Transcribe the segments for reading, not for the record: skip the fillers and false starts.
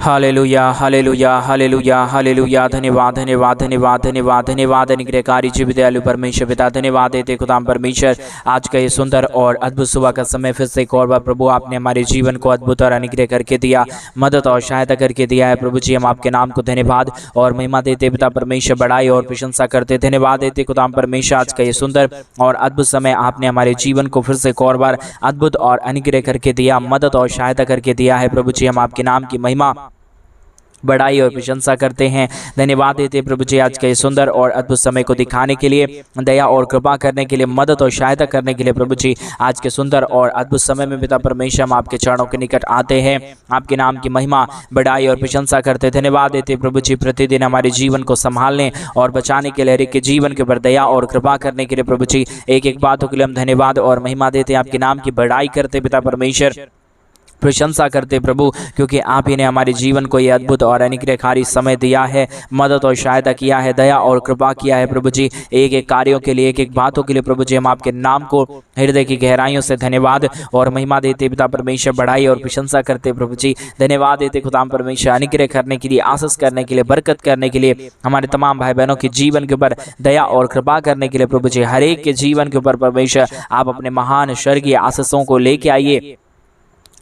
Hallelujah hallelujah hallelujah hallelujah. धन्यवाद धन्यवाद धन्यवाद धन्यवाद धन्यवाद। अनुग्रहकारी जीव दयालु परमेश्वर पिता, धन्यवाद देते खुदाम परमेश्वर आज का ये सुंदर और अद्भुत सुबह का समय फिर से एक और बार प्रभु आपने हमारे जीवन को अद्भुत और अनुग्रह करके दिया, मदद और सहायता करके दिया है। प्रभु जी हम आपके नाम को धन्यवाद और महिमा देते पिता परमेश्वर, बड़ाई और प्रशंसा करते धन्यवाद देते खुदाम परमेश्वर आज का ये सुंदर और अद्भुत समय आपने हमारे जीवन को फिर से एक और बार अद्भुत और अनुग्रह करके दिया, मदद और सहायता करके दिया है। प्रभु जी हम आपके नाम की महिमा बड़ाई और प्रशंसा करते हैं, धन्यवाद देते प्रभु जी आज के सुंदर और अद्भुत समय को दिखाने के लिए, दया और कृपा करने के लिए, मदद और सहायता करने के लिए। प्रभु जी आज के सुंदर और अद्भुत समय में पिता परमेश्वर हम आपके चरणों के निकट आते हैं, आपके नाम की महिमा बड़ाई और प्रशंसा करते धन्यवाद देते प्रभु जी प्रतिदिन हमारे जीवन को संभालने और बचाने के लिए, हर एक के जीवन के ऊपर दया और कृपा करने के लिए प्रभु जी एक एक बातों के लिए हम धन्यवाद और महिमा देते हैं, आपके नाम की बड़ाई करते पिता परमेश्वर, प्रशंसा करते प्रभु, क्योंकि आप ही ने हमारे जीवन को ये अद्भुत और अनुग्रहकारी समय दिया है, मदद और सहायता किया है, दया और कृपा किया है। प्रभु जी एक एक कार्यों के लिए, एक एक बातों के लिए प्रभु जी हम आपके नाम को हृदय की गहराइयों से धन्यवाद और महिमा देते पिता परमेश्वर, बड़ाई और प्रशंसा करते प्रभु जी धन्यवाद देते खुदाम परमेश्वर, अनुग्रह करने के लिए, आशीष करने के लिए, बरकत करने के लिए, हमारे तमाम भाई बहनों के जीवन के ऊपर दया और कृपा करने के लिए। प्रभु जी हर एक के जीवन के ऊपर परमेश्वर आप अपने महान स्वर्गीय आशीषों को लेके आइए,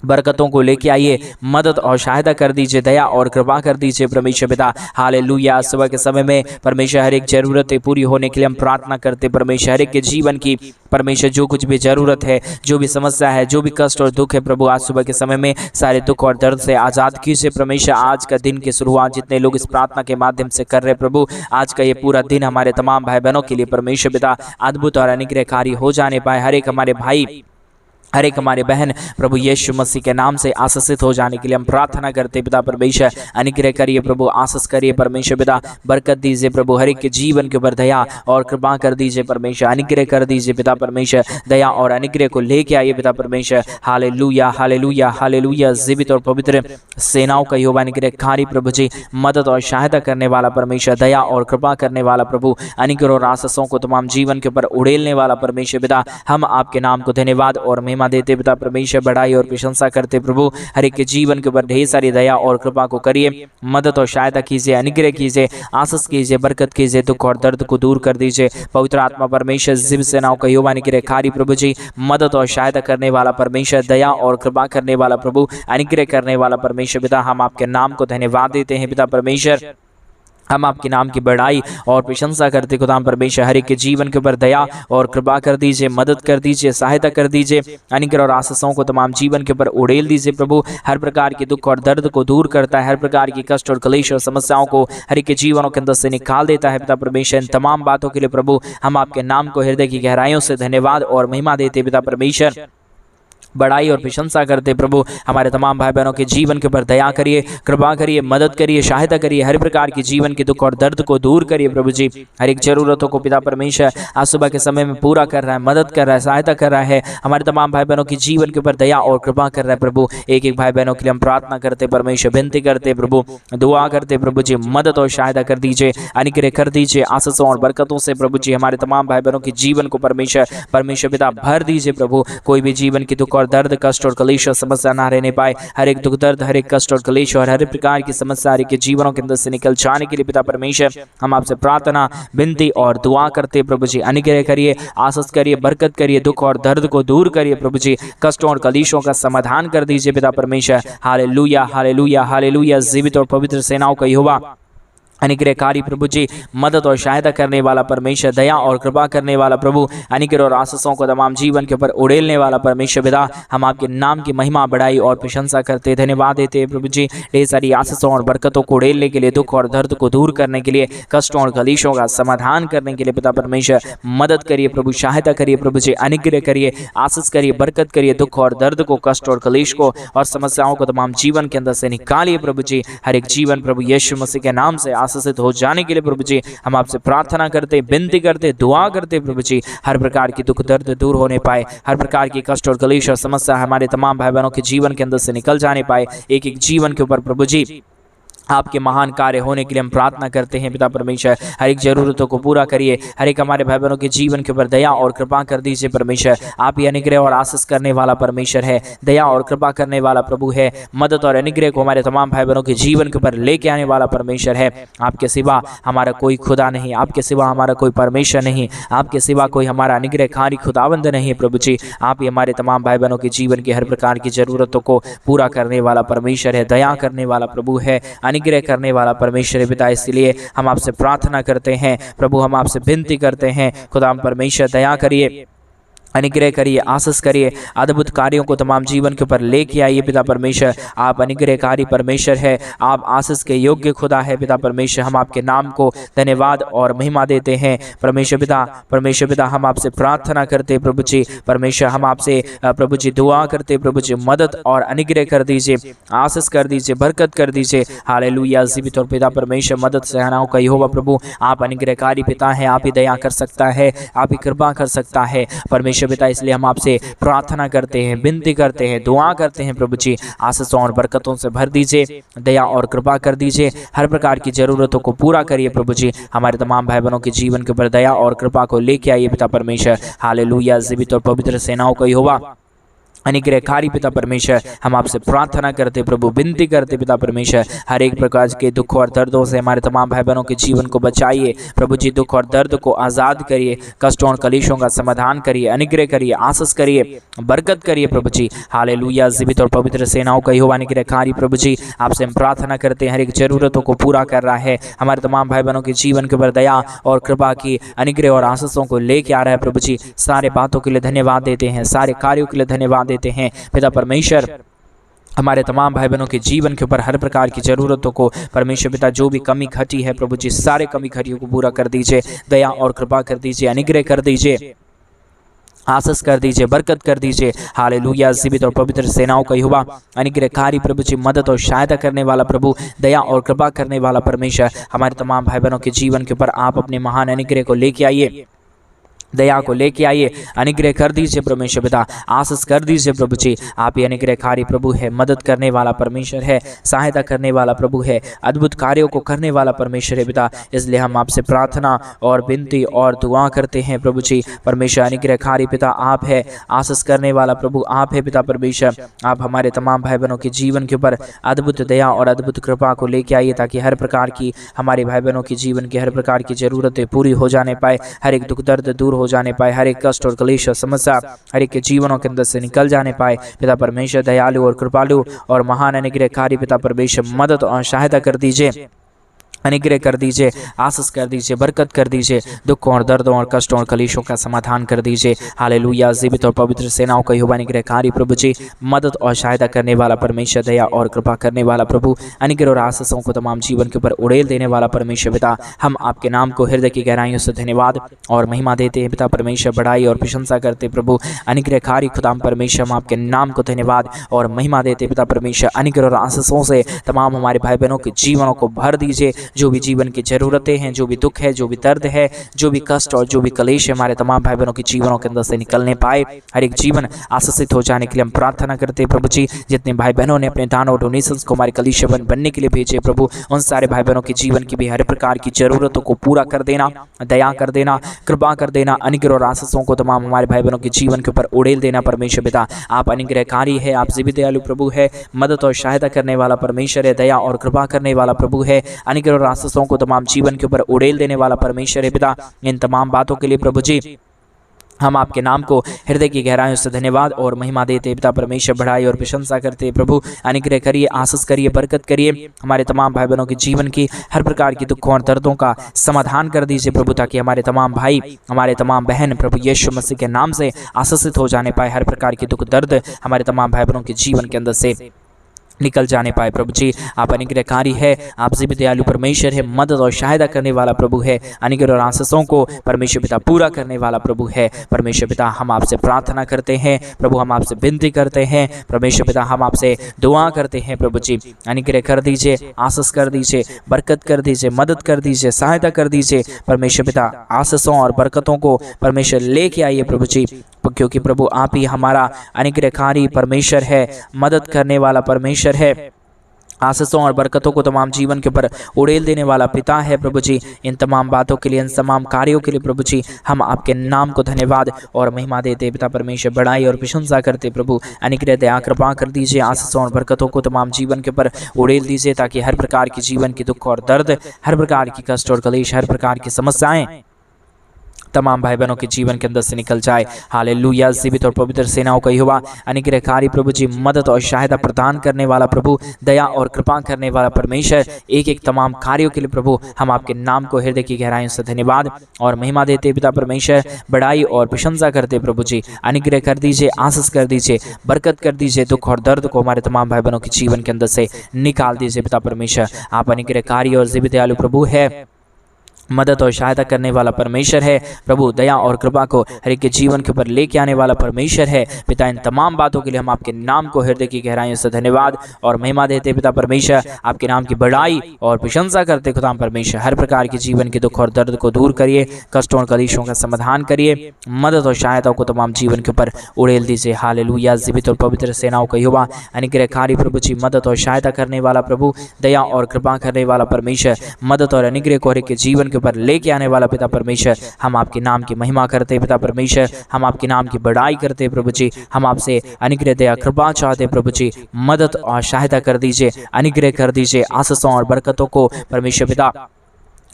बरकतों को लेके आइए, मदद और सहायता कर दीजिए, दया और कृपा कर दीजिए परमेश्वर पिता। हालेलुया। सुबह के समय में परमेश्वर हर एक जरूरतें पूरी होने के लिए हम प्रार्थना करते परमेश्वर, हर एक के जीवन की परमेश्वर जो कुछ भी जरूरत है, जो भी समस्या है, जो भी कष्ट और दुख है प्रभु आज सुबह के समय में सारे दुख और दर्द से आज़ाद कीजिए परमेश्वर। आज का दिन की शुरुआत जितने लोग इस प्रार्थना के माध्यम से कर रहे प्रभु, आज का ये पूरा दिन हमारे तमाम भाई बहनों के लिए परमेश्वर पिता अद्भुत और अनुग्रहकारी हो जाने पाए, हर एक हमारे भाई, हर एक हमारे बहन प्रभु यीशु मसीह के नाम से आशीषित हो जाने के लिए हम प्रार्थना करते पिता परमेश्वर, अनुग्रह करिए प्रभु, आशीष करिए परमेश्वर पिता, बरकत दीजिए प्रभु, हर एक के जीवन के ऊपर दया और कृपा कर दीजिए परमेश्वर, अनुग्रह कर दीजिए पिता परमेश्वर, दया और अनुग्रह को लेके आइए पिता परमेश्वर। Hallelujah hallelujah hallelujah. जीवित और पवित्र सेनाओं का यहोवा अनुग्रहकारी प्रभु जी, मदद और सहायता करने वाला परमेश्वर, दया और कृपा करने वाला प्रभु, अनुग्रह और आशीषों को तमाम जीवन के ऊपर उड़ेलने वाला परमेश्वर पिता, हम आपके नाम को धन्यवाद और महिमा देते पिता परमेश्वर, बड़ाई और प्रशंसा करते प्रभु, हर एक के जीवन के ऊपर ढेर सारी दया और कृपा को करिए, मदद और सहायता कीजिए, अनुग्रह कीजिए, आशीष कीजिए, बरकत कीजिए, दुख और दर्द को दूर कर दीजिए। पवित्र आत्मा परमेश्वर, जीव सेनाओं का यहोवा अनुग्रहकारी प्रभु जी, मदद और सहायता करने वाला परमेश्वर, दया और कृपा करने वाला प्रभु, अनुग्रह करने वाला परमेश्वर पिता, हम आपके नाम को धन्यवाद देते हैं पिता परमेश्वर, हम आपके नाम की बड़ाई और प्रशंसा करते खुदाम परमेश्वर, हर एक के जीवन के ऊपर दया और कृपा कर दीजिए, मदद कर दीजिए, सहायता कर दीजिए, अनुग्रह और आशीषों को तमाम जीवन के ऊपर उड़ेल दीजिए प्रभु, हर प्रकार के दुख और दर्द को दूर करता है, हर प्रकार की कष्ट और क्लेश और समस्याओं को हर एक के जीवनों के अंदर से निकाल देता है पिता परमेश्वर। इन तमाम बातों के लिए प्रभु हम आपके नाम को हृदय की गहराइयों से धन्यवाद और महिमा देते पिता परमेश्वर, बड़ाई और प्रशंसा करते प्रभु, हमारे तमाम भाई बहनों के जीवन के ऊपर दया करिए, कृपा करिए, मदद करिए, सहायता करिए, हर प्रकार की जीवन के दुख और दर्द को दूर करिए प्रभु जी, हर एक जरूरतों को पिता परमेश्वर आज सुबह के समय में पूरा कर रहा है, मदद कर रहा है, सहायता कर रहा है, हमारे तमाम भाई बहनों के जीवन के ऊपर दया और कृपा कर रहा है प्रभु। एक एक भाई बहनों के लिए हम प्रार्थना करते परमेश्वर, विनती करते प्रभु, दुआ करते प्रभु जी, मदद और सहायता कर दीजिए, अनुग्रह कर दीजिए, आशीषों और बरकतों से प्रभु जी हमारे तमाम भाई बहनों के जीवन को परमेश्वर पिता भर दीजिए प्रभु। कोई भी जीवन की दुख और दर्द, कष्ट और क्लेश और समस्या ना रहने पाए, हर एक दुख दर्द, हर एक कष्ट और क्लेश और हर प्रकार की समस्या हर एक के जीवनों के अंदर से निकल जाने के लिए पिता परमेश्वर हम आपसे प्रार्थना, विनती और दुआ करते प्रभु जी, अनुग्रह करिए, आशीष करिए, बरकत करिए, दुख और दर्द को दूर करिए प्रभु जी, कष्टों और क्लेशों का समाधान कर दीजिए पिता परमेश्वर। Hallelujah hallelujah hallelujah. जीवित और पवित्र सेनाओं का यहोवा अनुग्रहकारी प्रभु जी, मदद और सहायता करने वाला परमेश्वर, दया और कृपा करने वाला प्रभु, अनुग्रह और आशीषों को तमाम जीवन के ऊपर उड़ेलने वाला परमेश्वर पिता, हम आपके नाम की महिमा, बड़ाई और प्रशंसा करते धन्यवाद देते हैं प्रभु जी, ढेर सारी आशीषों और बरकतों को उड़ेलने के लिए, दुख और दर्द को दूर करने के लिए, कष्टों और क्लेशों का समाधान करने के लिए पिता परमेश्वर मदद करिए प्रभु, सहायता करिए प्रभु जी, अनुग्रह करिए, आशीष करिए, बरकत करिए, दुख और दर्द को, कष्ट और क्लेश को और समस्याओं को तमाम जीवन के अंदर से निकालिए प्रभु जी। हर एक जीवन प्रभु यीशु मसीह के नाम से आशीषित हो जाने के लिए प्रभु जी हम आपसे प्रार्थना करते, विनती करते, दुआ करते प्रभु जी, हर प्रकार की दुख दर्द दूर होने पाए, हर प्रकार की कष्ट और क्लेश और समस्या हमारे तमाम भाई बहनों के जीवन के अंदर से निकल जाने पाए, एक एक जीवन के ऊपर प्रभु जी आपके महान कार्य होने के लिए हम प्रार्थना करते हैं पिता परमेश्वर। हर एक ज़रूरतों को पूरा करिए, हर एक हमारे भाई बहनों के जीवन के ऊपर दया और कृपा कर दीजिए परमेश्वर। आप ही अनुग्रह और आशीष करने वाला परमेश्वर है, दया और कृपा करने वाला प्रभु है, मदद और अनुग्रह को हमारे तमाम भाई बहनों के जीवन के ऊपर लेके आने वाला परमेश्वर है। आपके सिवा हमारा कोई खुदा नहीं, आपके सिवा हमारा कोई परमेश्वर नहीं, आपके सिवा कोई हमारा अनुग्रहकारी खुदाबंद नहीं है प्रभु जी। आप ही हमारे तमाम भाई बहनों के जीवन की हर प्रकार की ज़रूरतों को पूरा करने वाला परमेश्वर है, दया करने वाला प्रभु है, अनुग्रह करने वाला परमेश्वर है पिता। इसलिए हम आपसे प्रार्थना करते हैं प्रभु, हम आपसे विनती करते हैं खुदा परमेश्वर, दया करिए, अनुग्रह करिए, आशीष करिए, अद्भुत कार्यों को तमाम जीवन के ऊपर लेके आइए पिता परमेश्वर। आप अनुग्रहकारी परमेश्वर है, आप आशीष के योग्य खुदा है पिता परमेश्वर। हम आपके नाम को धन्यवाद और महिमा देते हैं परमेश्वर पिता। परमेश्वर पिता, हम आपसे प्रार्थना करते प्रभु जी परमेश्वर, हम आपसे प्रभु जी दुआ करते प्रभु जी, मदद और अनुग्रह कर दीजिए, आशीष कर दीजिए, बरकत कर दीजिए। हालेलुया। जीवित और पिता परमेश्वर, मदद सेनाओं का यहोवा प्रभु, आप अनुग्रहकारी पिता हैं, आप ही दया कर सकता है, आप ही कृपा कर सकता है परमेश्वर पिता। इसलिए हम आपसे प्रार्थना करते हैं, विनती करते हैं, दुआ करते हैं प्रभु जी, आशीषों और बरकतों से भर दीजिए, दया और कृपा कर दीजिए, हर प्रकार की जरूरतों को पूरा करिए प्रभु जी। हमारे तमाम भाई बहनों के जीवन के ऊपर दया और कृपा को लेके आइए पिता परमेश्वर। हालेलुया। जीवित और पवित्र सेनाओं का यहोवा, अनुग्रहकारी पिता परमेश्वर, हम आपसे प्रार्थना करते प्रभु, विनती करते पिता परमेश्वर, हर एक प्रकार के दुख और दर्दों से हमारे तमाम भाई बहनों के जीवन को बचाइए प्रभु जी। दुख और दर्द को आज़ाद करिए, कष्टों और कलेशों का समाधान करिए, अनुग्रह करिए, आशीष करिए, बरकत करिए प्रभु जी। हालेलुया। जीवित और पवित्र सेनाओं का यहोवा अनुग्रहकारी प्रभु जी, आपसे हम प्रार्थना करते हैं, हर एक जरूरतों को पूरा कर रहा है, हमारे तमाम भाई बहनों के जीवन के ऊपर दया और कृपा की, अनुग्रह और आशीषों को लेके आ रहा है प्रभु जी। सारे बातों के लिए धन्यवाद देते हैं, सारे कार्यों के लिए धन्यवाद देते हैं पिता परमेश्वर। हमारे तमाम भाई बहनों के जीवन के ऊपर हर प्रकार की ज़रूरतों को परमेश्वर पिता, जो भी कमी घटी है प्रभु जी, सारे कमी घटियों को पूरा कर दीजिए, दया और कृपा कर दीजिए, अनुग्रह कर दीजिए, आशीष कर दीजिए, बरकत कर दीजिए। हालेलुया। जीवित और पवित्र सेनाओं का यहोवा, अनुग्रहकारी प्रभु जी, मदद और सहायता करने वाला प्रभु, दया और कृपा करने वाला परमेश्वर, हमारे तमाम भाई बहनों के जीवन के ऊपर आप अपने महान अनुग्रह को लेके आइए, दया को लेके आइए, अनुग्रह कर दीजिए परमेश्वर पिता, आशीष कर दीजिए प्रभु जी। आप ही अनुग्रहकारी प्रभु है, मदद करने वाला परमेश्वर है, सहायता करने वाला प्रभु है, अद्भुत कार्यों को करने वाला परमेश्वर है पिता। इसलिए हम आपसे प्रार्थना और विनती और दुआ करते हैं प्रभु जी परमेश्वर। अनुग्रहकारी पिता आप है, आशीष करने वाला प्रभु आप है पिता परमेश्वर। आप हमारे तमाम भाई बहनों के जीवन के ऊपर अद्भुत दया और अद्भुत कृपा को लेके आइए, ताकि हर प्रकार की हमारे भाई बहनों के जीवन की हर प्रकार की ज़रूरतें पूरी हो जाने पाए, हर एक दुख दर्द दूर हो जाने पाए, हर एक कष्ट और क्लेश और समस्या हर एक के जीवनों के अंदर से निकल जाने पाए पिता परमेश्वर। दयालु और कृपालु और महान अनुग्रहकारी पिता परमेश्वर, मदद और सहायता कर दीजिए, अनुग्रह कर दीजिए, आशीष कर दीजिए, बरकत कर दीजिए, दुखों और दर्दों और कष्टों और कलेशों का समाधान कर दीजिए। हालेलुया। जीवित और पवित्र सेनाओं का यहोवा अनुग्रहकारी प्रभु जी, मदद और सहायता करने वाला परमेश्वर, दया और कृपा करने वाला प्रभु, अनुग्रह और आशीषों को तमाम जीवन के ऊपर उड़ेल देने वाला परमेश्वर पिता। हम आपके नाम को हृदय की गहराइयों से धन्यवाद और महिमा देते हैं पिता परमेश्वर, बढ़ाई और प्रशंसा करते प्रभु अनुग्रहकारी खुदाम परमेश्वर। हम आपके नाम को धन्यवाद और महिमा देते पिता परमेश्वर। अनुग्रह और आशीषों से तमाम हमारे भाई बहनों के जीवनों को भर दीजिए, जो भी जीवन की ज़रूरतें हैं, जो भी दुख है, जो भी दर्द है, जो भी कष्ट और जो भी कलेश है, हमारे तमाम भाई बहनों के जीवनों के अंदर से निकलने पाए, हर एक जीवन आशीषित हो जाने के लिए हम प्रार्थना करते हैं प्रभु जी। जितने भाई बहनों ने अपने दान और डोनेशंस को हमारे कलीसिया बनने के लिए भेजे प्रभु, उन सारे भाई बहनों के जीवन की भी हर प्रकार की ज़रूरतों को पूरा कर देना, दया कर देना, कृपा कर देना, अनुग्रह और आशीषों को तमाम हमारे भाई बहनों के जीवन के ऊपर उड़ेल देना परमेश्वर पिता। आप अनुग्रहकारी है, आप जीवित दयालु प्रभु है, मदद और सहायता करने वाला परमेश्वर है, दया और कृपा करने वाला प्रभु है, अनुग्रह और आशीषों को तमाम जीवन के ऊपर उड़ेल देने वाला परमेश्वर है पिता। इन तमाम बातों के लिए प्रभु जी हम आपके नाम को हृदय की गहराइयों से धन्यवाद और महिमा देते पिता परमेश्वर, बढ़ाई और प्रशंसा करते प्रभु। अनुग्रह करिए, आशीष करिए, बरकत करिए, हमारे तमाम भाई बहनों के जीवन की हर प्रकार की दुखों और दर्दों का समाधान कर दीजिए प्रभु, ताकि हमारे तमाम भाई, हमारे तमाम बहन प्रभु यीशु मसीह के नाम से आशीषित हो जाने पाए, हर प्रकार की दुख दर्द हमारे तमाम भाई बहनों के जीवन के अंदर से निकल जाने पाए प्रभु जी। आप अनुग्रहकारी है, आप जीवित दयालु परमेश्वर है, मदद और सहायता करने वाला प्रभु है, अनुग्रह और आशीषों को परमेश्वर पिता पूरा करने वाला प्रभु है परमेश्वर पिता। हम आपसे प्रार्थना करते हैं प्रभु, हम आपसे विनती करते हैं परमेश्वर पिता, हम आपसे दुआ करते हैं प्रभु जी। अनुग्रह कर दीजिए, आशीष कर दीजिए, बरकत कर दीजिए, मदद कर दीजिए, सहायता कर दीजिए परमेश्वर पिता। आशीषों और बरकतों को परमेश्वर लेके आइए प्रभु जी, क्योंकि प्रभु आप ही हमारा अनुग्रहकारी परमेश्वर है, मदद करने वाला परमेश्वर है, आशीषों और बरकतों को तमाम जीवन के ऊपर उड़ेल देने वाला पिता है प्रभु जी। इन तमाम बातों के लिए, इन तमाम कार्यों के लिए प्रभु जी हम आपके नाम को धन्यवाद और महिमा देते पिता परमेश्वर, बड़ाई और प्रशंसा करते प्रभु। अनुग्रह दया कृपा कर दीजिए, आशीषों और बरकतों को तमाम जीवन के ऊपर उड़ेल दीजिए, ताकि हर प्रकार की जीवन की दुख और दर्द, हर प्रकार की कष्ट और कलेश, हर प्रकार की समस्याएं तमाम भाई बहनों के जीवन के अंदर से निकल जाए। हालेलुया। जीवित और पवित्र सेनाओं का यहोवा, अनुग्रहकारी प्रभु जी, मदद और सहायता प्रदान करने वाला प्रभु, दया और कृपा करने वाला परमेश्वर, एक एक तमाम कार्यों के लिए प्रभु हम आपके नाम को हृदय की गहराइयों से धन्यवाद और महिमा देते पिता परमेश्वर, बड़ाई और प्रशंसा करते प्रभु जी। अनुग्रह कर दीजिए, आशीष कर दीजिए, बरकत कर दीजिए, दुख और दर्द को हमारे तमाम भाई बहनों के जीवन के अंदर से निकाल दीजिए पिता परमेश्वर। आप अनुग्रहकारी और जीवित दयालु प्रभु है, मदद और सहायता करने वाला परमेश्वर है प्रभु, दया और कृपा को हर एक के जीवन के ऊपर लेके आने वाला परमेश्वर है पिता। इन तमाम बातों के लिए हम आपके नाम को हृदय की गहराइयों से धन्यवाद और महिमा देते पिता परमेश्वर, आपके नाम की बड़ाई और प्रशंसा करते खुदा परमेश्वर। हर प्रकार के जीवन के दुख और दर्द को दूर करिए, कष्टों और कलेशों का समाधान करिए, मदद और सहायता को तमाम जीवन के ऊपर उड़ेल दीजिए। हालेलुया। जीवित और पवित्र सेनाओं का यहोवा, अनुग्रहकारी प्रभु जी, मदद और सहायता करने वाला प्रभु, दया और कृपा करने वाला परमेश्वर, मदद और अनुग्रह को हर एक के जीवन के ऊपर लेके आने वाला पिता परमेश्वर, हम आपके नाम की महिमा करते पिता परमेश्वर, हम आपके नाम की बड़ाई करते प्रभु जी। हम आपसे अनुग्रह दया कृपा चाहते प्रभु जी, मदद और सहायता कर दीजिए, अनुग्रह कर दीजिए, आशीषों और बरकतों को परमेश्वर पिता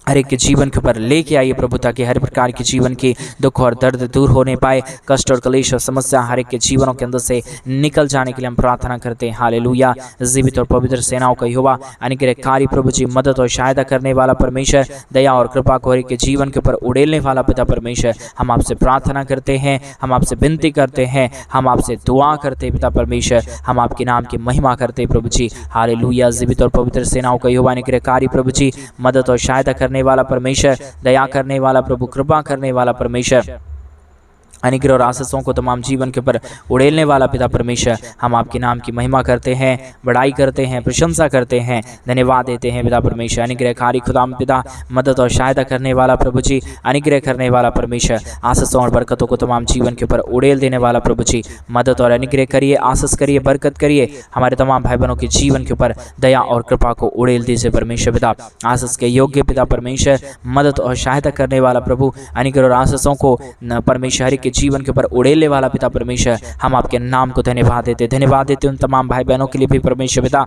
हर एक के जीवन के ऊपर लेके आइए प्रभु, ताकि हर प्रकार के जीवन की दुख और दर्द दूर होने पाए, कष्ट और कलेश और समस्या हर एक के जीवनों के अंदर से निकल जाने के लिए हम प्रार्थना करते हैं। हालेलुया। जीवित और पवित्र सेनाओं का यहोवा, अनुग्रहकारी प्रभु जी, मदद और सहायता करने वाला परमेश्वर, दया और कृपा को हर एक के जीवन के ऊपर उड़ेलने वाला पिता परमेश्वर, हम आपसे प्रार्थना करते हैं, हम आपसे विनती करते हैं, हम आपसे दुआ करते पिता परमेश्वर, हम आपके नाम की महिमा करते प्रभु जी। हालेलुया। जीवित और पवित्र सेनाओं का यहोवा, अनुग्रहकारी प्रभु जी, मदद और सहायता करने वाला परमेश्वर, दया करने वाला प्रभु, कृपा करने वाला परमेश्वर, अनुग्रह और आशीषों को तमाम जीवन के ऊपर उड़ेलने वाला पिता परमेश्वर, हम आपके नाम की महिमा करते हैं, बड़ाई करते हैं, प्रशंसा करते हैं, धन्यवाद देते हैं पिता परमेश्वर। अनुग्रहकारी खुदाम पिता, मदद और सहायता करने वाला प्रभु जी, अनुग्रह करने वाला परमेश्वर, आशीषों और बरकतों को तमाम जीवन के ऊपर उड़ेल देने वाला प्रभु जी, मदद और अनुग्रह करिए, आशीष करिए, बरकत करिए, हमारे तमाम भाई बहनों के जीवन के ऊपर दया और कृपा को उड़ेल दीजिए परमेश्वर पिता। आशीष के योग्य पिता परमेश्वर, मदद और सहायता करने वाला प्रभु, अनुग्रह और आशीषों को परमेश्वर के जीवन के ऊपर उड़ेलने वाला पिता परमेश्वर, हम आपके नाम को धन्यवाद देते उन तमाम भाई बहनों के लिए भी परमेश्वर पिता,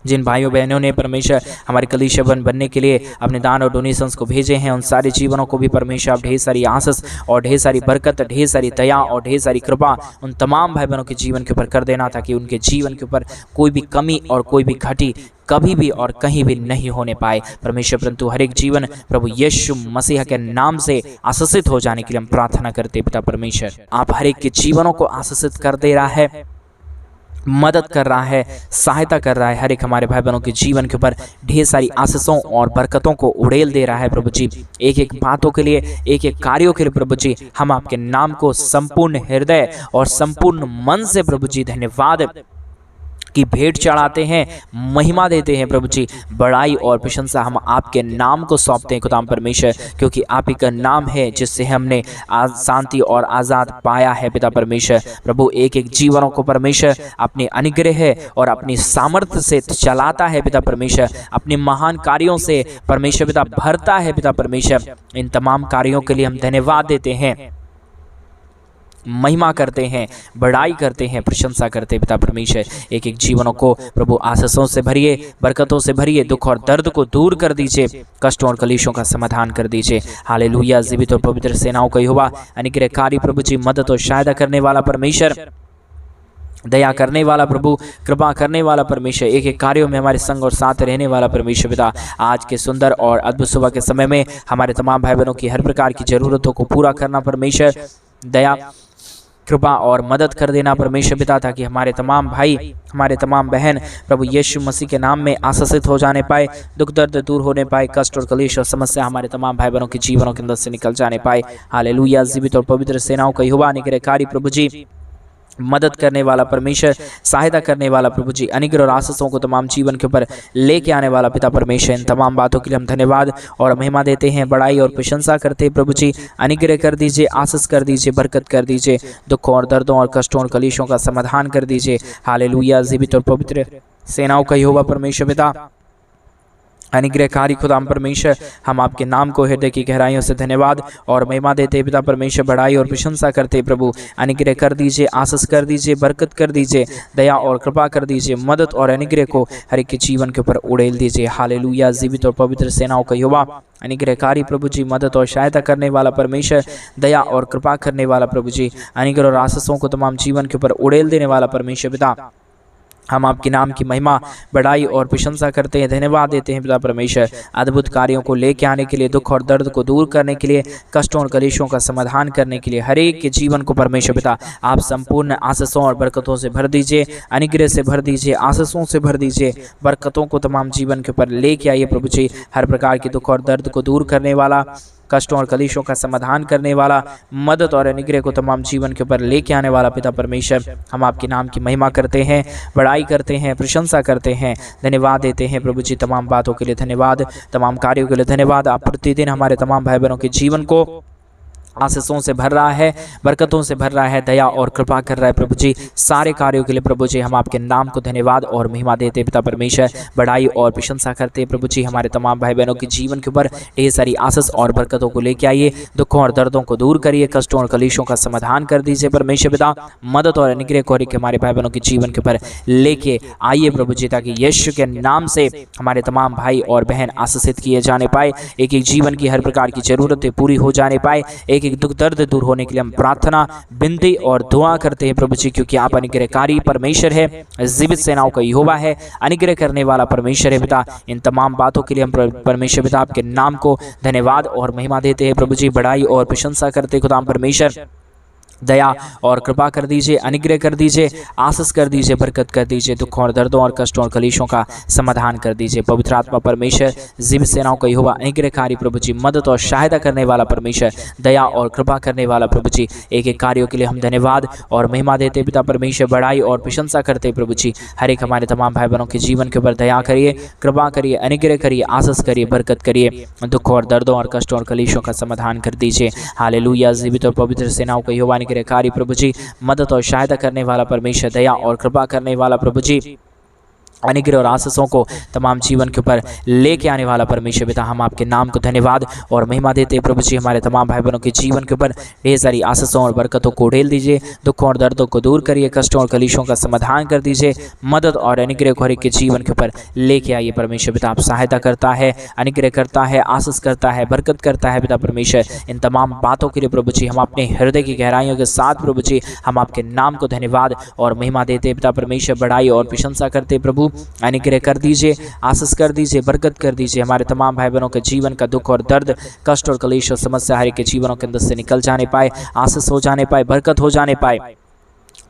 जिन भाइयों बहनों ने परमेश्वर हमारे कलीसिया बनने के लिए अपने दान और डोनेशंस को भेजे हैं, उन सारे जीवनों को भी परमेश्वर आप ढेर सारी आशीष और ढेर सारी बरकत, ढेर सारी दया और ढेर सारी कृपा उन तमाम भाई बहनों के जीवन के ऊपर कर देना, ताकि उनके जीवन के ऊपर कोई भी कमी और कोई भी घटी कभी भी और कहीं भी नहीं होने पाए परमेश्वर, परंतु हर एक जीवन प्रभु यीशु मसीह के नाम से आशीषित हो जाने के लिए हम प्रार्थना करते पिता परमेश्वर। आप हर एक के जीवनों को आशीषित कर दे रहा है, मदद कर रहा है, सहायता कर रहा है, हर एक हमारे भाई बहनों के जीवन के ऊपर ढेर सारी आशीषों और बरकतों को उड़ेल दे रहा है प्रभु जी। एक एक बातों के लिए, एक एक कार्यों के लिए प्रभु जी, हम आपके नाम को संपूर्ण हृदय और संपूर्ण मन से प्रभु जी धन्यवाद की भेंट चढ़ाते हैं, महिमा देते हैं प्रभु जी। बड़ाई और प्रशंसा हम आपके नाम को सौंपते हैं खुदाम परमेश्वर, क्योंकि आप ही का नाम है जिससे हमने शांति और आज़ाद पाया है पिता परमेश्वर। प्रभु एक एक जीवनों को परमेश्वर अपने अनुग्रह है और अपनी सामर्थ्य से चलाता है पिता परमेश्वर, अपने महान कार्यों से परमेश्वर पिता भरता है पिता परमेश्वर। इन तमाम कार्यों के लिए हम धन्यवाद देते हैं, महिमा करते हैं, बड़ाई करते हैं, प्रशंसा करते हैं पिता परमेश्वर। एक एक जीवनों को प्रभु आशीषों से भरिए, बरकतों से भरिए, दुख और दर्द को दूर कर दीजिए, कष्टों और कलेशों का समाधान कर दीजिए। हालेलुया। जीवित और पवित्र सेनाओं का यहोवा, अनुग्रहकारी प्रभु जी, मदद और सहायता करने वाला परमेश्वर, दया करने वाला प्रभु, कृपा करने वाला परमेश्वर, एक एक कार्यों में हमारे संग और साथ रहने वाला परमेश्वर पिता, आज के सुंदर और अद्भुत सुबह के समय में हमारे तमाम भाई बहनों की हर प्रकार की जरूरतों को पूरा करना परमेश्वर, दया कृपा और मदद कर देना परमेश्वर पिता, ताकि हमारे तमाम भाई, हमारे तमाम बहन प्रभु यीशु मसीह के नाम में आशीषित हो जाने पाए, दुख दर्द दूर होने पाए, कष्ट और कलेश और समस्या हमारे तमाम भाई बहनों के जीवनों के अंदर से निकल जाने पाए। हालेलुया। जीवित और पवित्र सेनाओं का यहोवा, अनुग्रहकारी प्रभु जी, मदद करने वाला परमेश्वर, सहायता करने वाला प्रभु जी, अनुग्रह और आशीषों को तमाम जीवन के ऊपर लेके आने वाला पिता परमेश्वर, इन तमाम बातों के लिए हम धन्यवाद और महिमा देते हैं, बड़ाई और प्रशंसा करते हैं प्रभु जी। अनुग्रह कर दीजिए, आशीष कर दीजिए, बरकत कर दीजिए, दुखों और दर्दों और कष्टों और कलेशों का समाधान कर दीजिए। हालेलुया। जीवित और पवित्र सेनाओं का यहोवा परमेश्वर पिता, अनुग्रहकारी खुदाम परमेश्वर, हम आपके नाम को हृदय की गहराइयों से धन्यवाद और महिमा देते पिता परमेश्वर, बढ़ाई और प्रशंसा करते प्रभु। अनुग्रह कर दीजिए, आशीष कर दीजिए, बरकत कर दीजिए, दया और कृपा कर दीजिए, मदद और अनुग्रह को हर एक के जीवन के ऊपर उड़ेल दीजिए। हालेलुया। जीवित और पवित्र सेनाओं का यहोवा, अनुग्रहकारी प्रभु जी, मदद और सहायता करने वाला परमेश्वर, दया और कृपा करने वाला प्रभु जी, अनुग्रह और आशीषों को तमाम जीवन के ऊपर उड़ेल देने वाला परमेश्वर पिता, हम आपके नाम की महिमा, बढ़ाई और प्रशंसा करते हैं, धन्यवाद देते हैं पिता परमेश्वर, अद्भुत कार्यों को लेके आने के लिए, दुख और दर्द को दूर करने के लिए, कष्टों और कलेशों का समाधान करने के लिए, हर एक के जीवन को परमेश्वर पिता आप संपूर्ण आशीषों और बरकतों से भर दीजिए, अनुग्रह से भर दीजिए, आशीषों से भर दीजिए, बरकतों को तमाम जीवन के ऊपर लेके आइए प्रभु जी। हर प्रकार के दुख और दर्द को दूर करने वाला, कष्टों और कलेशों का समाधान करने वाला, मदद और अनुग्रह को तमाम जीवन के ऊपर लेके आने वाला पिता परमेश्वर, हम आपके नाम की महिमा करते हैं, बड़ाई करते हैं, प्रशंसा करते हैं, धन्यवाद देते हैं प्रभु जी। तमाम बातों के लिए धन्यवाद, तमाम कार्यों के लिए धन्यवाद। आप प्रतिदिन हमारे तमाम भाई बहनों के जीवन को आशीषों से भर रहा है, बरकतों से भर रहा है, दया और कृपा कर रहा है प्रभु जी। सारे कार्यों के लिए प्रभु जी हम आपके नाम को धन्यवाद और महिमा देते पिता परमेश्वर, बढ़ाई और प्रशंसा करते प्रभु जी। हमारे तमाम भाई बहनों के जीवन के ऊपर ढेर सारी आशीष और बरकतों को लेके आइए, दुखों और दर्दों को दूर करिए, कष्टों और कलेशों का समाधान कर दीजिए परमेश्वर पिता, मदद और अनुग्रह को हमारे भाई बहनों के जीवन के ऊपर लेके आइए प्रभु जी, ताकि यीशु के नाम से हमारे तमाम भाई और बहन आशीषित किए जाने पाए, एक एक जीवन की हर प्रकार की जरूरतें पूरी हो जाने पाए, एक दुख दर्द दूर होने के लिए हम प्रार्थना, विनती और दुआ करते हैं प्रभु जी, क्योंकि आप अनुग्रहकारी परमेश्वर है, जीवित सेनाओं का यहोवा है, अनुग्रह करने वाला परमेश्वर है पिता। इन तमाम बातों के लिए हम परमेश्वर पिता आपके नाम को धन्यवाद और महिमा देते हैं प्रभु जी, बढ़ाई और प्रशंसा करते खुदाम परमेश्वर, दया और कृपा कर दीजिए, अनुग्रह कर दीजिए, आशीष कर दीजिए, बरकत कर दीजिए, दुखों और दर्दों और कष्टों और कलेशों का समाधान कर दीजिए। पवित्र आत्मा परमेश्वर, जीवित सेनाओं का यहोवा, अनुग्रहकारी प्रभु जी, मदद और सहायता करने वाला परमेश्वर, दया और कृपा करने वाला प्रभु जी, एक एक कार्यों के लिए हम धन्यवाद और महिमा देते पिता परमेश्वर, बढ़ाई और प्रशंसा करते प्रभु जी। हर एक हमारे तमाम भाई बहनों के जीवन के ऊपर दया करिए, कृपा करिए, अनुग्रह करिए, आशीष करिए, बरकत करिए, दुखों और दर्दों और कष्टों और कलेशों का समाधान कर दीजिए। हालेलुया। जीवित और पवित्र सेनाओं का यहोवा, अनुग्रहकारी प्रभु जी, मदद और सहायता करने वाला परमेश्वर, दया और कृपा करने वाला प्रभु जी, अनुग्रह और आशीषों को तमाम जीवन के ऊपर लेके आने वाला परमेश्वर पिता, हम आपके नाम को धन्यवाद और महिमा देते प्रभु जी। हमारे तमाम भाई बहनों के जीवन के ऊपर ढेर सारी आशीषों और बरकतों को उड़ेल दीजिए, दुखों और दर्दों को दूर करिए, कष्टों और कलेशों का समाधान कर दीजिए, मदद और अनुग्रह को हर एक के जीवन के ऊपर लेके आइए परमेश्वर पिता। आप सहायता करता है, अनुग्रह करता है, आशीष करता है, बरकत करता है पिता परमेश्वर। इन तमाम बातों के लिए प्रभु जी हम अपने हृदय की गहराइयों के साथ प्रभु जी हम आपके नाम को धन्यवाद और महिमा देते पिता परमेश्वर, बढ़ाई और प्रशंसा करते प्रभु, अनुग्रह कर दीजिए, आशीष कर दीजिए, बरकत कर दीजिए। हमारे तमाम भाई बहनों के जीवन का दुख और दर्द, कष्ट और कलेश और समस्या हर एक के जीवनों के अंदर से निकल जाने पाए, आशीष हो जाने पाए, बरकत हो जाने पाए,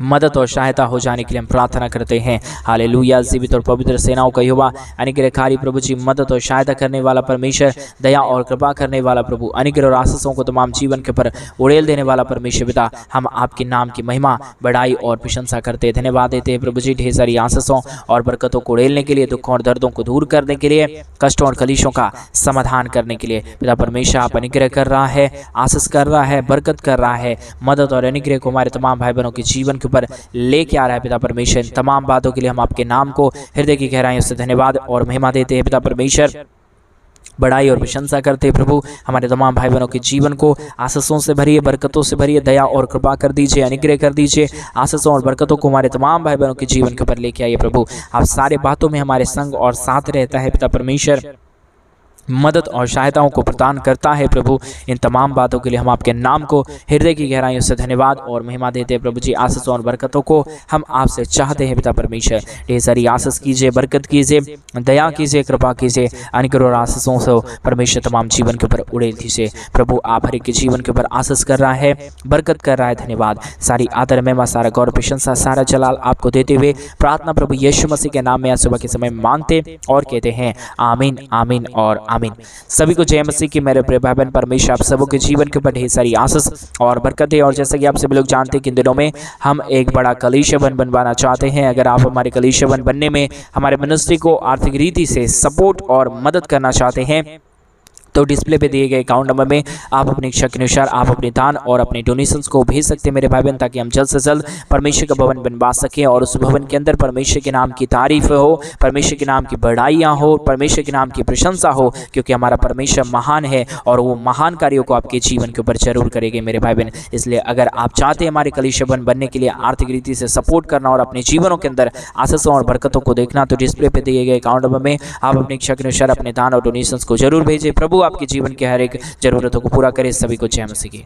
मदद और सहायता हो जाने के लिए हम प्रार्थना करते हैं। हालेलुया। जीवित और पवित्र सेनाओं का यहोवा, अनुग्रहकारी प्रभु जी, मदद और सहायता करने वाला परमेश्वर, दया और कृपा करने वाला प्रभु, अनुग्रह और आशीषों को तमाम जीवन के ऊपर उड़ेल देने वाला परमेश्वर पिता, हम आपके नाम की महिमा, बढ़ाई और प्रशंसा करते हैं, धन्यवाद देते हैं प्रभु जी। ढेर सारी आशीषों और बरकतों को उड़ेलने के लिए, दुखों और दर्दों को दूर करने के लिए, कष्टों और कलेशों का समाधान करने के लिए पिता परमेश्वर आप अनुग्रह कर रहा है, आशीष कर रहा है, बरकत कर रहा है, मदद और अनुग्रह को हमारे तमाम भाई बहनों के जीवन पर लेके आ रहा है पिता परमेश्वर। इन तमाम बातों के लिए हम आपके नाम को हृदय की गहराइयों से धन्यवाद और महिमा देते हैं पिता परमेश्वर, बढ़ाई और प्रशंसा करते प्रभु। हमारे तमाम भाई बहनों के जीवन को आशीषों से भरिए, बरकतों से भरिए, दया और कृपा कर दीजिए, अनुग्रह कर दीजिए, आशीषों और बरकतों को हमारे तमाम भाई बहनों के जीवन के ऊपर लेके आइए प्रभु। आप सारे बातों में हमारे संग और साथ रहता है पिता परमेश्वर, मदद और सहायताओं को प्रदान करता है प्रभु। इन तमाम बातों के लिए हम आपके नाम को हृदय की गहराइयों से धन्यवाद और महिमा देते हैं प्रभु जी। आशीषों और बरकतों को हम आपसे चाहते हैं पिता परमेश्वर। ढेर सारी आशीष कीजिए, बरकत कीजिए, दया कीजिए, कृपा कीजिए, अनुग्रह और आशीषों से परमेश्वर तमाम जीवन के ऊपर उड़ेल दीजिए प्रभु। आप हर एक के जीवन के ऊपर आशीष कर रहा है, बरकत कर रहा है, धन्यवाद। सारी आदर महिमा, सारा गौरव, प्रशंसा, सारा जलाल आपको देते हुए प्रार्थना प्रभु यीशु मसीह के नाम में आज सुबह के समय मांगते और कहते हैं आमीन, आमीन और आमीन। सभी को जय मसीह की। मेरे प्रिय भाई बहन, परमेश्वर आप सबों के जीवन के ऊपर ढेर सारी आशीष और बरकतें। और जैसे कि आप सभी लोग जानते हैं कि इन दिनों में हम एक बड़ा कलीसिया बनवाना चाहते हैं। अगर आप हमारे कलीसिया बनने में हमारे मिनिस्ट्री को आर्थिक रीति से सपोर्ट और मदद करना चाहते हैं तो डिस्प्ले पे दिए गए अकाउंट नंबर में आप अपनी इच्छा के अनुसार आप अपने दान और अपने डोनेशंस को भेज सकते हैं मेरे भाई बहन, ताकि हम जल्द से जल्द परमेश्वर का भवन बनवा सकें और उस भवन के अंदर परमेश्वर के नाम की तारीफ हो, परमेश्वर के नाम की बढ़ाइयाँ हो, परमेश्वर के नाम की प्रशंसा हो, क्योंकि हमारा परमेश्वर महान है और वो महान कार्यों को आपके जीवन के ऊपर जरूर करेंगे मेरे भाई बहन। इसलिए अगर आप चाहते हैं हमारे कलीसिया भवन बनने के लिए आर्थिक रीति से सपोर्ट करना और अपने जीवनों के अंदर आशीषों और बरकतों को देखना, तो डिस्प्ले पे दिए गए अकाउंट नंबर में आप अपनी इच्छा के अनुसार अपने दान और डोनेशंस को जरूर भेजें। प्रभु आपके जीवन के हर एक जरूरतों को पूरा करे। सभी को जय मसीह की।